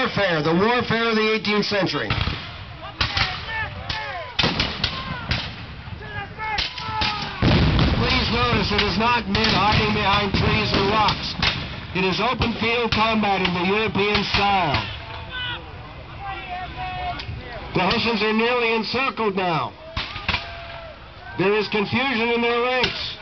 warfare of the 18th century. Please notice it is not men hiding behind trees and rocks. It is open field combat in the European style. The Hessians are nearly encircled now. There is confusion in their ranks.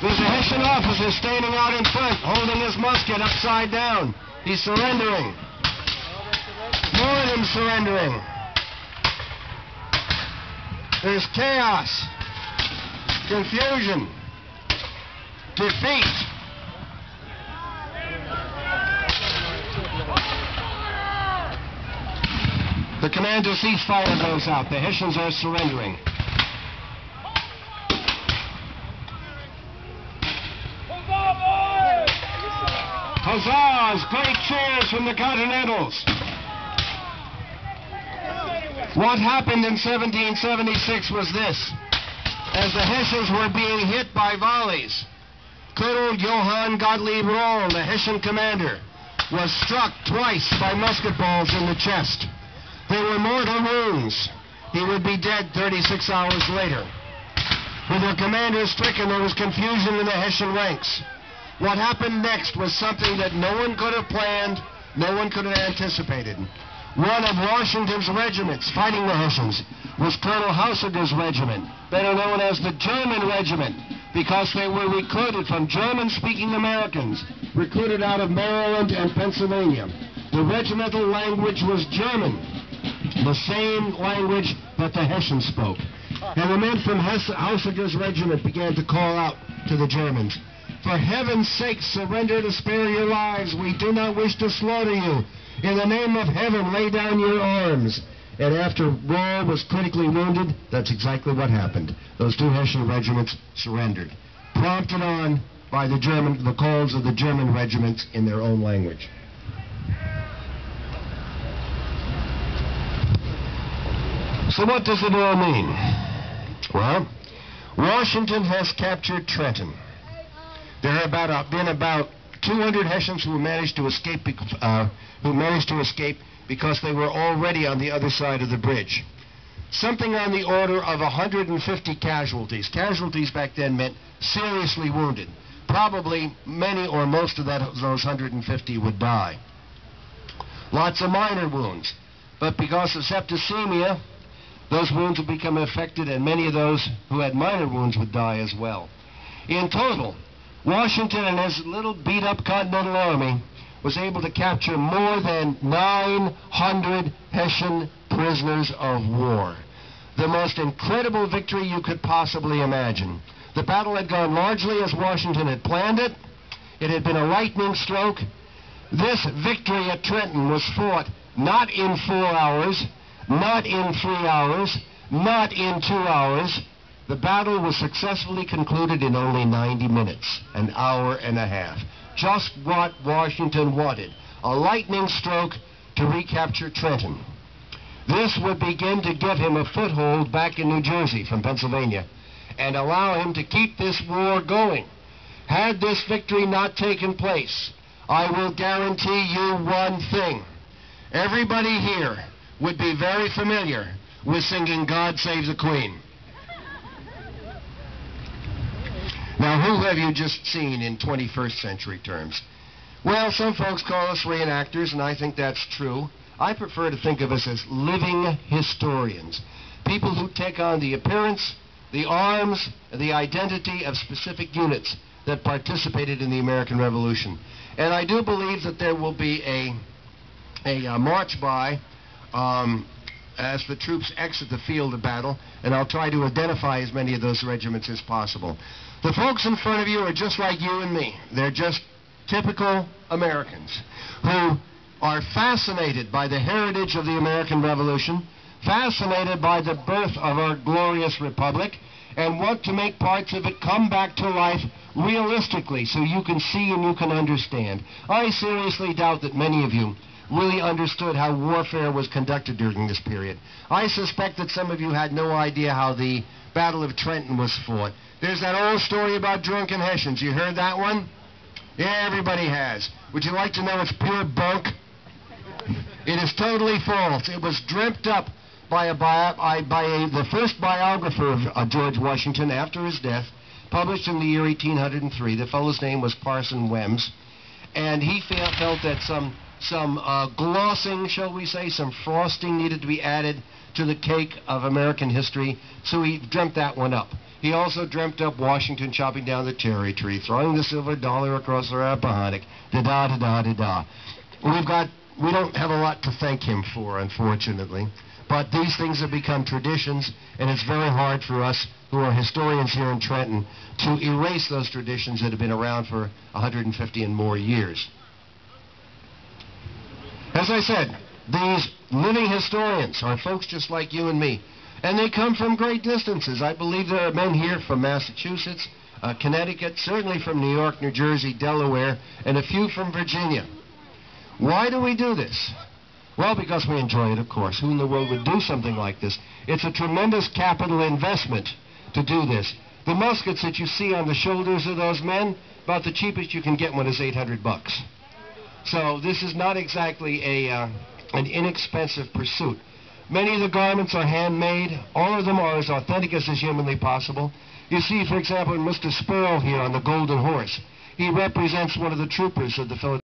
There's a Hessian officer standing out in front, holding his musket upside down. He's surrendering. More of them surrendering. There's chaos, confusion, defeat. The command to cease fire goes out. The Hessians are surrendering. Huzzahs! Great cheers from the Continentals. What happened in 1776 was this. As the Hessians were being hit by volleys, Colonel Johann Gottlieb Rohl, the Hessian commander, was struck twice by musket balls in the chest. They were mortal wounds. He would be dead 36 hours later. With their commander stricken, there was confusion in the Hessian ranks. What happened next was something that no one could have planned, no one could have anticipated. One of Washington's regiments fighting the Hessians was Colonel Hauserger's regiment, better known as the German Regiment, because they were recruited from German-speaking Americans, recruited out of Maryland and Pennsylvania. The regimental language was German, the same language that the Hessians spoke. And the men from Hauserger's regiment began to call out to the Germans, "For heaven's sake, surrender to spare your lives. We do not wish to slaughter you. In the name of heaven, lay down your arms." And after Rohl was critically wounded, that's exactly what happened. Those two Hessian regiments surrendered, prompted on by the calls of the German regiments in their own language. So what does it all mean? Well, Washington has captured Trenton. There have been about 200 Hessians who managed to escape because they were already on the other side of the bridge. Something on the order of 150 casualties. Casualties back then meant seriously wounded. Probably many or most of those 150 would die. Lots of minor wounds. But because of septicemia, those wounds would become infected, and many of those who had minor wounds would die as well. In total, Washington and his little beat-up Continental Army was able to capture more than 900 Hessian prisoners of war. The most incredible victory you could possibly imagine. The battle had gone largely as Washington had planned it. It had been a lightning stroke. This victory at Trenton was fought not in 4 hours, not in 3 hours, not in 2 hours. The battle was successfully concluded in only 90 minutes, an hour and a half. Just what Washington wanted, a lightning stroke to recapture Trenton. This would begin to give him a foothold back in New Jersey from Pennsylvania and allow him to keep this war going. Had this victory not taken place, I will guarantee you one thing. Everybody here would be very familiar with singing "God Save the Queen." Now, who have you just seen in 21st century terms? Well, some folks call us reenactors, and I think that's true. I prefer to think of us as living historians, people who take on the appearance, the arms, the identity of specific units that participated in the American Revolution. And I do believe that there will be a march by as the troops exit the field of battle, and I'll try to identify as many of those regiments as possible. The folks in front of you are just like you and me. They're just typical Americans who are fascinated by the heritage of the American Revolution, fascinated by the birth of our glorious republic, and want to make parts of it come back to life realistically so you can see and you can understand. I seriously doubt that many of you really understood how warfare was conducted during this period. I suspect that some of you had no idea how the Battle of Trenton was fought. There's that old story about drunken Hessians. You heard that one? Yeah, everybody has. Would you like to know it's pure bunk? It is totally false. It was dreamt up by the first biographer of George Washington after his death, published in the year 1803. The fellow's name was Parson Weems, and he felt that some glossing, shall we say, some frosting needed to be added to the cake of American history, so he dreamt that one up. He also dreamt up Washington chopping down the cherry tree, throwing the silver dollar across the Rappahannock, da-da-da-da-da-da. We don't have a lot to thank him for, unfortunately, but these things have become traditions, and it's very hard for us who are historians here in Trenton to erase those traditions that have been around for 150 and more years. As I said, these living historians are folks just like you and me, and they come from great distances. I believe there are men here from Massachusetts, Connecticut, certainly from New York, New Jersey, Delaware, and a few from Virginia. Why do we do this? Well, because we enjoy it, of course. Who in the world would do something like this? It's a tremendous capital investment to do this. The muskets that you see on the shoulders of those men, about the cheapest you can get one is $800. So this is not exactly an inexpensive pursuit. Many of the garments are handmade. All of them are as authentic as is humanly possible. You see, for example, Mr. Sparrow here on the Golden Horse. He represents one of the troopers of the Philadelphia